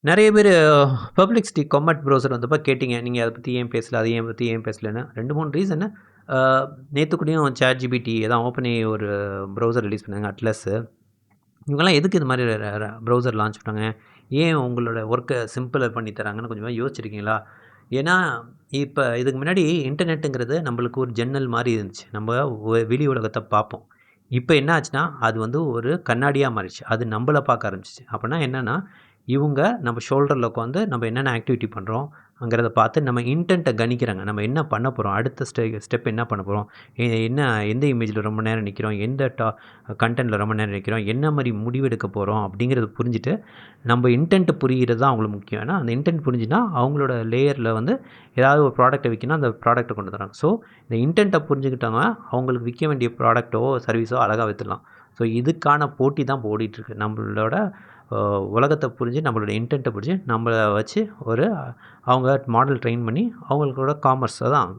நெறைய பேரு பெர்ப்ளெக்ஸிட்டி Comet browser வந்தப்ப கேட்டீங்க. நீங்க அத பத்தி ஏன் பேசல? அத பத்தி ஏன் பேசலன்னு. 2, 3 ரீசனு. அ நேத்து கூடயும் ChatGPT அதான் OpenAI ஒரு ப்ரௌசர் ரிலீஸ் பண்ணாங்க அட்லஸு. இவங்கலாம் எதுக்கு இது மாரி ப்ரௌசர் லான்ச் பண்ணாங்க? ஏன் உங்களோட ஒர்க்க சிம்பிளர் பண்ணி தராங்கன்னு கொஞ்சமா யோசிச்சிருக்கீங்களா? ஏன்னா, இப்ப இதுக்கு முன்னாடி இன்டர்நெட்டுங்கிறது நம்மளுக்கு ஒரு ஜன்னல் மாரி இருந்துச்சு. நம்ம வெளி உலகத்த பார்ப்போம். இப்ப என்ன ஆச்சுன்னா, அது வந்து ஒரு கண்ணாடியா மாறிடுச்சு. அது நம்பள பார்க்க ஆரம்பிச்சுச்சு. அப்பன்னா என்னன்னா, இவுங்க நம்ம ஷோல்டர்ல உட்காந்து நம்ம என்னென்ன ஆக்டிவிட்டி பண்றோம்ங்கிறத பார்த்து நம்ம இன்டென்ட்ட கணிக்கிறாங்க. நம்ம என்ன பண்ண போறோம்? அடுத்த ஸ்டெப் என்ன பண்ண போறோம்? என்ன எந்த இமேஜ்ல ரொம்ப நேரம் நிக்கிறோம்? எந்த கன்டென்ட்ல ரொம்ப நேரம் நிக்கிறோம்? என்ன மாரி முடிவெடுக்க போறோம்? அப்படிங்கிறத புரிஞ்சுட்டு, நம்ம இன்டென்ட் புரியிறது தான் அவங்களுக்கு முக்கியம். ஏன்னா, அந்த இன்டென்ட் புரிஞ்சுதுனா, அவங்களோட லேயர்ல வந்து ஏதாவது ஒரு ப்ராடக்ட்ட விக்கணும்னா, அந்த ப்ராடக்ட்ட கொண்டு தராங்க. ஸோ, இந்த இன்டென்ட்ட புரிஞ்சுக்கிட்டவங்க, அவங்களுக்கு விக்க வேண்டிய ப்ராடக்ட்டோ, சர்வீஸோ அழகா வித்துடலாம். ஸோ, இதுக்கான போட்டி தான் இப்போ ஓடிட்டுருக்கு. நம்மளோட உலகத்த புரிஞ்சு, நம்மளோட இன்டென்ட்ட புரிஞ்சு, நம்மள வச்சு ஒரு அவங்க மாடல் ட்ரெயின் பண்ணி, அவங்களோட காமர்ஸ் அதான்